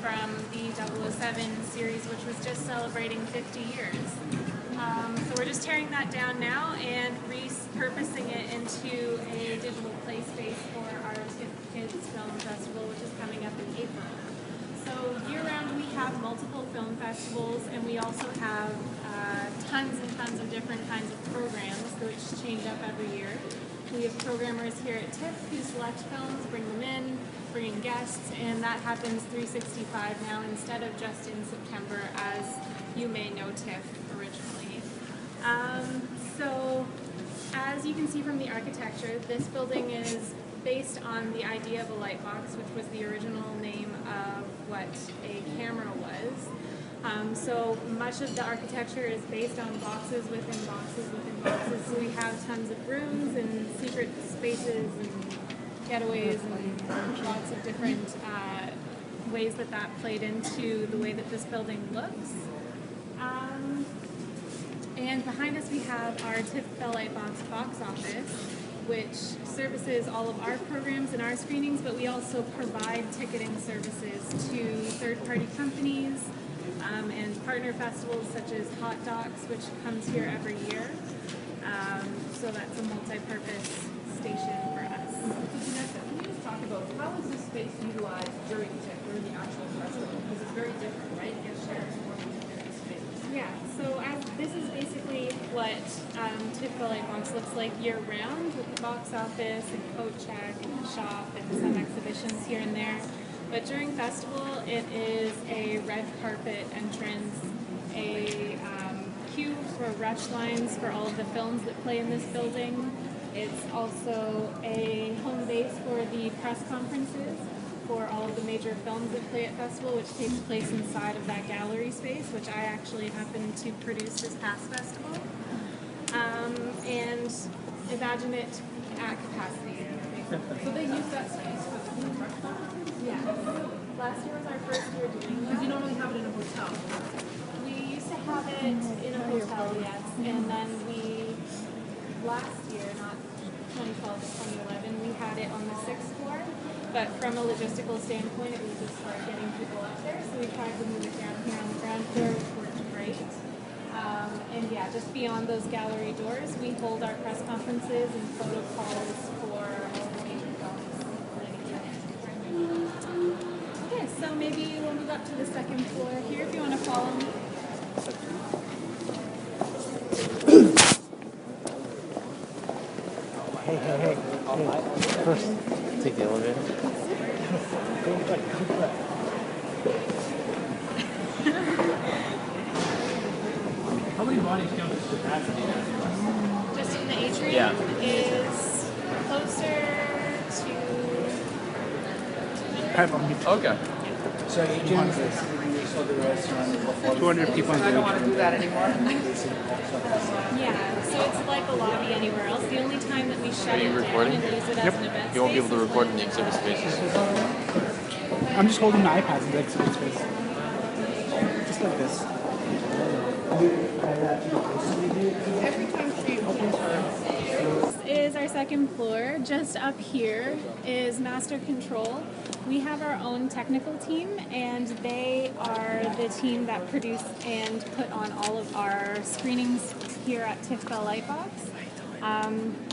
from the 007 series, which was just celebrating 50 years. So we're just tearing that down now and repurposing it into a digital play space for our Tiff Kids Film Festival, which is coming up in April. So year-round we have multiple film festivals, and we also have tons and tons of different kinds of programs which change up every year. We have programmers here at Tiff who select films, bring them in, bring in guests, and that happens 365 now instead of just in September, as you may know Tiff originally. So as you can see from the architecture, this building is based on the idea of a light box, which was the original name of what a camera was. So much of the architecture is based on boxes within boxes within boxes. So we have tons of rooms and secret spaces and getaways and lots of different ways that played into the way that this building looks. And behind us we have our Tiff Lightbox box office, which services all of our programs and our screenings, but we also provide ticketing services to third-party companies and partner festivals such as Hot Docs, which comes here every year. So that's a multi-purpose station for us. So Jennessa, can you just talk about how is this space utilized during the actual festival? Because it's very different, right? It gets shared more than space. Yeah, so this is basically what Tiff Lightbox looks like year-round, with the box office and coat check and the shop and some exhibitions here and there. But during festival, it is a red carpet entrance, a queue for rush lines for all of the films that play in this building. It's also a home base for the press conferences for all of the major films that play at festival, which takes place inside of that gallery space, which I actually happened to produce this past festival. And imagine it at capacity. So they use that space for the press conferences? Yeah. Last year was our first year doing that. Because you normally have it in a hotel. We used to have it in a hotel, yes, and then last year, not 2012 to 2011, we had it on the 6th floor, but from a logistical standpoint, it was just hard getting people up there, so we tried to move it down here on the ground floor, which worked great. And yeah, just beyond those gallery doors, we hold our press conferences and photo calls for all the major films. Okay, so maybe we'll move up to the 2nd floor here if you want to follow me. Hey. First, take the elevator. How many bodies count as capacity now? Just in the atrium is closer to 200. Okay. So Adrian is 200 people. I don't want to do that anymore. Yeah, so it's like a lobby anywhere else. The only time that we shut it down and use it as an event You won't be able to space is record when- in the exhibit spaces. I'm just holding my iPad in the exhibit space. Just like this. Every time she opens her... This is our 2nd floor. Just up here is Master Control. We have our own technical team, and they are the team that produce and put on all of our screenings here at Tiff Lightbox.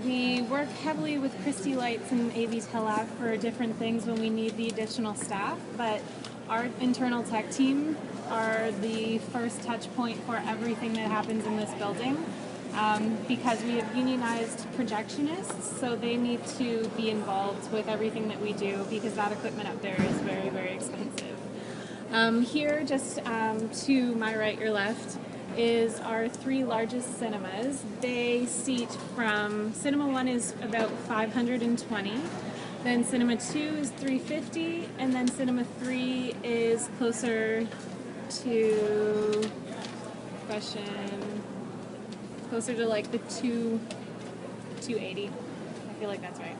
We work heavily with Christie Lights and AV Telab for different things when we need the additional staff, but our internal tech team are the first touch point for everything that happens in this building. Because we have unionized projectionists, so they need to be involved with everything that we do because that equipment up there is very, very expensive. Here, just to my right, your left, is our 3 largest cinemas. They seat from, Cinema 1 is about 520, then Cinema 2 is 350, and then Cinema 3 is closer to, closer to like the 280. I feel like that's right.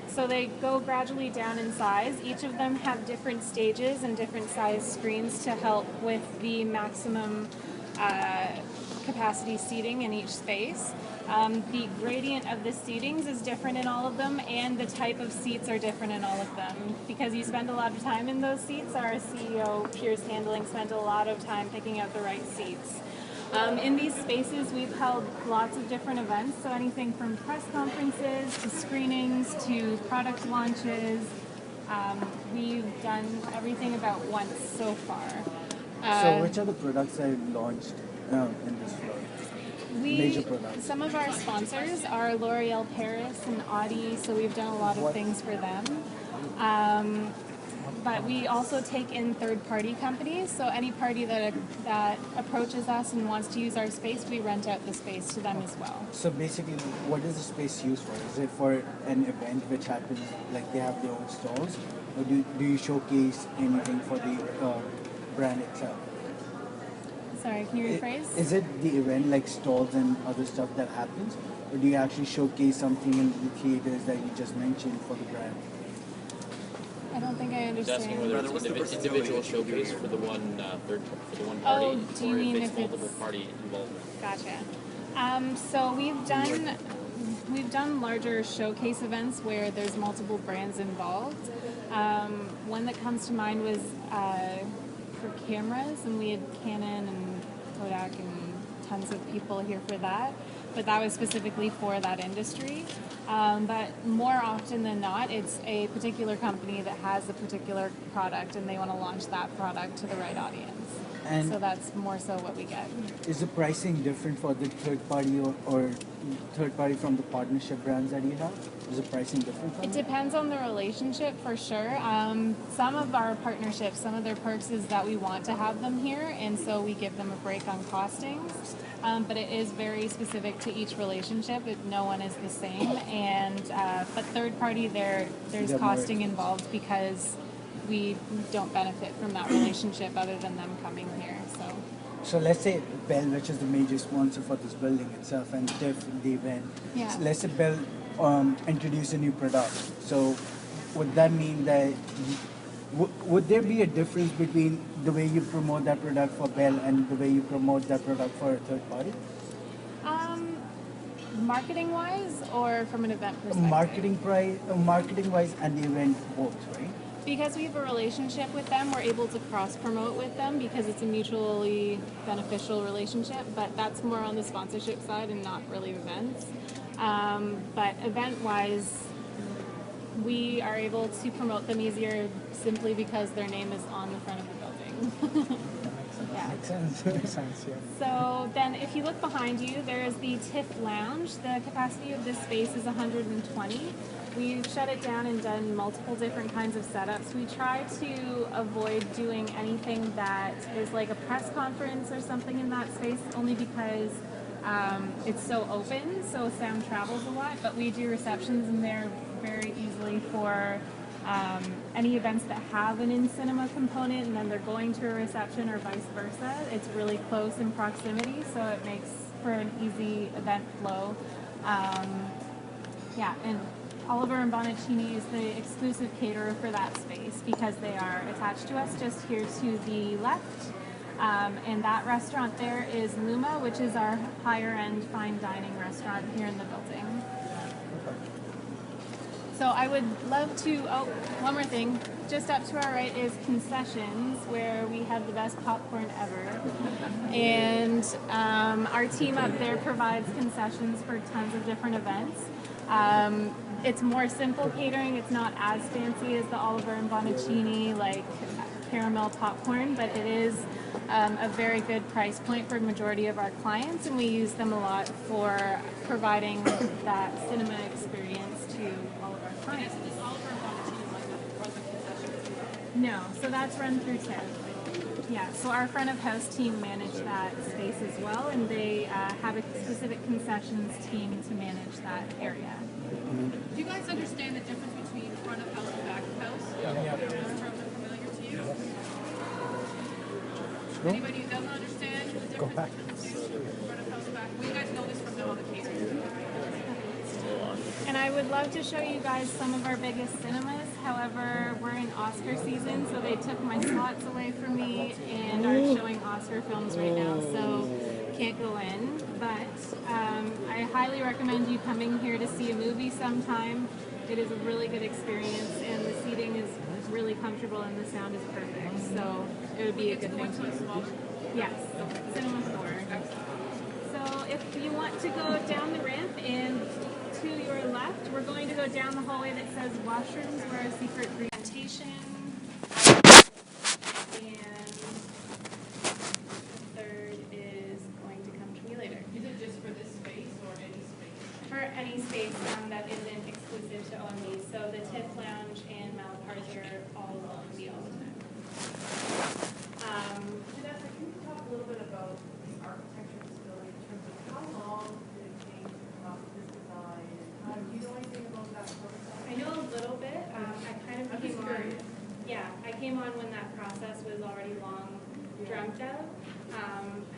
So they go gradually down in size. Each of them have different stages and different size screens to help with the maximum capacity seating in each space. The gradient of the seatings is different in all of them, and the type of seats are different in all of them. Because you spend a lot of time in those seats, our CEO, Piers Handling, spent a lot of time picking out the right seats. In these spaces, we've held lots of different events, so anything from press conferences to screenings to product launches. We've done everything about once so far. So which are the products that you launched in this floor? Major products. Some of our sponsors are L'Oreal Paris and Audi, so we've done a lot of things for them. But we also take in third-party companies, so any party that approaches us and wants to use our space, we rent out the space to them as well. So basically, what is the space used for? Is it for an event which happens, like they have their own stalls, or do you showcase anything for the brand itself? Sorry, can you rephrase? Is it the event like stalls and other stuff that happens, or do you actually showcase something in the theaters that you just mentioned for the brand? I don't think I He's asking understand. whether it's an individual showcase for the one party, Oh, do you or mean if it's if multiple it's- party involvement. Gotcha. So we've done larger showcase events where there's multiple brands involved. One that comes to mind was for cameras, and we had Canon and Kodak and tons of people here for that. But that was specifically for that industry. But more often than not, it's a particular company that has a particular product and they want to launch that product to the right audience. And So that's more so what we get. is the pricing different for the third party or third party from the partnership brands that you have? Is the pricing different from It depends on the relationship for sure. Some of our partnerships, some of their perks is that we want to have them here, and so we give them a break on costings. But it is very specific to each relationship. No one is the same. And but third party, there's Yeah, costing involved because we don't benefit from that relationship other than them coming here. So let's say Bell, which is the major sponsor for this building itself, and Tiff, the event. Yeah. So let's say Bell introduce a new product. So would that mean that would there be a difference between the way you promote that product for Bell and the way you promote that product for a third party? Marketing wise or from an event perspective? Marketing wise, and the event both, right? Because we have a relationship with them, we're able to cross-promote with them because it's a mutually beneficial relationship, but that's more on the sponsorship side and not really events. But event-wise, we are able to promote them easier simply because their name is on the front of the building. Yeah. Makes sense. Makes sense, yeah. So then if you look behind you, there is the Tiff Lounge. The capacity of this space is 120. We've shut it down and done multiple different kinds of setups. We try to avoid doing anything that is like a press conference or something in that space, only because it's so open, so sound travels a lot, but we do receptions in there very easily for any events that have an in-cinema component and then they're going to a reception or vice versa. It's really close in proximity, so it makes for an easy event flow. Yeah, and Oliver and Bonacini is the exclusive caterer for that space because they are attached to us just here to the left. And that restaurant there is Luma, which is our higher-end fine dining restaurant here in the building. So I would love to, one more thing. Just up to our right is concessions, where we have the best popcorn ever. And our team up there provides concessions for tons of different events. It's more simple catering. It's not as fancy as the Oliver and Bonacini, like caramel popcorn, but it is a very good price point for the majority of our clients, and we use them a lot for providing that cinema experience to all of our clients. Does Oliver and Bonacini run the concessions? No, so that's run through Tiff. Yeah, so our front of house team manage that space as well, and they have a specific concessions team to manage that area. Do you guys understand the difference between front of house and back of house? Yeah. Are those terms familiar to you? Anybody who doesn't understand the difference Go back. between front of house and back? Well, you guys know this from now on the catering. And I would love to show you guys some of our biggest cinemas. However, we're in Oscar season, so they took my slots away from me and are showing Oscar films right now, so can't go in. But I highly recommend you coming here to see a movie sometime. It is a really good experience, and the seating is really comfortable, and the sound is perfect. So it would be a good thing to do. Yes, Cinema 4. So if you want to go down the ramp and to your left, we're going to go down the hallway that says washrooms were a secret presentation. And the third is going to come to me later. Is it just for this space or any space? For any space that isn't exclusive to OMB. So the Tiff Lounge and Malaparty are all OMB all the time. Jennessa, can you talk a little bit about the architecture of this building in terms of how long did it take to come up with this design? And do you know anything about that process? I know a little bit. I kind of I'm came just on. curious. Yeah, I came on when that process was already long dreamt of.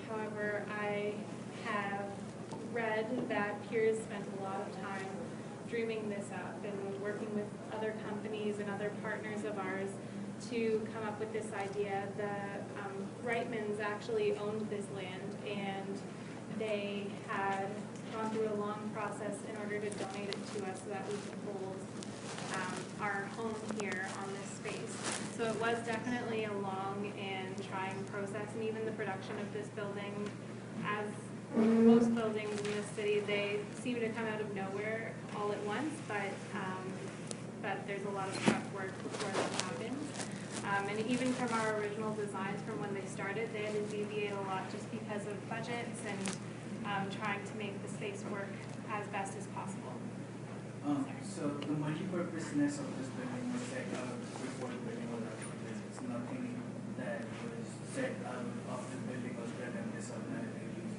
However, I have read that peers spent a lot of time dreaming this up and working with other companies and other partners of ours to come up with this idea. The Reitmans actually owned this land, and they had gone through a long process in order to donate it to us so that we could hold our home here on this space. So it was definitely a long and trying process, and even the production of this building, as most buildings in this city, they seem to come out of nowhere all at once, but there's a lot of prep work before that happens. And even from our original designs from when they started, they had to deviate a lot just because of budgets and trying to make the space work as best as possible. So the multi-purposeness of this building was set out before the building was actually built. It's nothing that was set out after the building was built and this automatically used.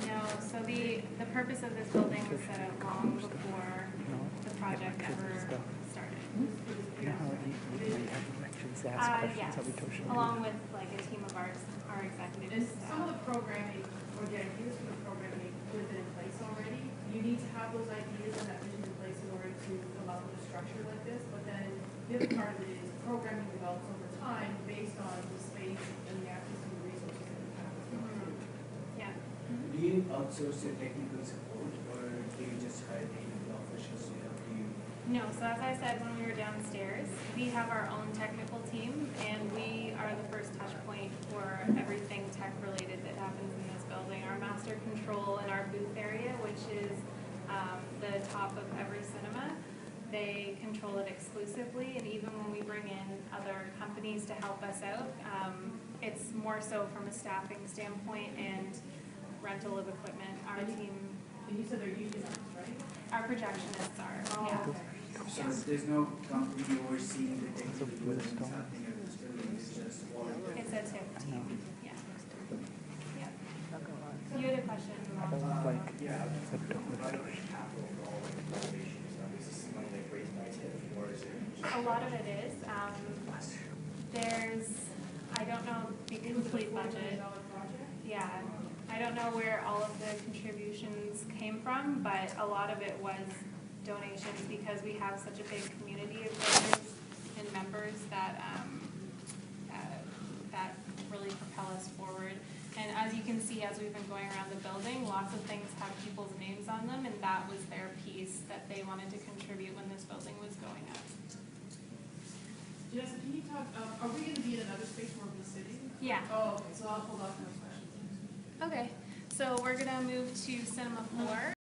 No, so the purpose of this building was set out long before the project ever started. Yes, along with like a team of our And executives. some of the programming or the ideas for the programming would have been in place already. You need to have those ideas and that vision in place in order to come up with a structure like this. But then the other part of it is programming develops over time based on the space and the access to the resources that you have. Yeah. Do you outsource your technical support or do you just hire technical officials to help you? No, so as I said when we were downstairs, we have our own technical team, and we are the first touch point for everything tech related that happens in this building. Our master control in our booth area, which is the top of every cinema, they control it exclusively, and even when we bring in other companies to help us out, it's more so from a staffing standpoint and rental of equipment. Our team, And you said they're unionized, right? our projectionists are, yeah. So there's no company overseeing the technical development happening at this building, it's just all. It's a tip team, yeah. Yeah. You had a question? A lot of it is. I don't know the complete budget. Yeah, I don't know where all of the contributions came from, but a lot of it was donations because we have such a big community of donors and members that that really propel us forward. And as you can see, as we've been going around the building, lots of things have people's names on them, and that was their piece that they wanted to contribute when this building was going up. Jennessa, can you talk, are we going to be in another space more of the city? Yeah. Oh, okay, so I'll hold off on those questions. Okay, so we're gonna move to Cinema 4.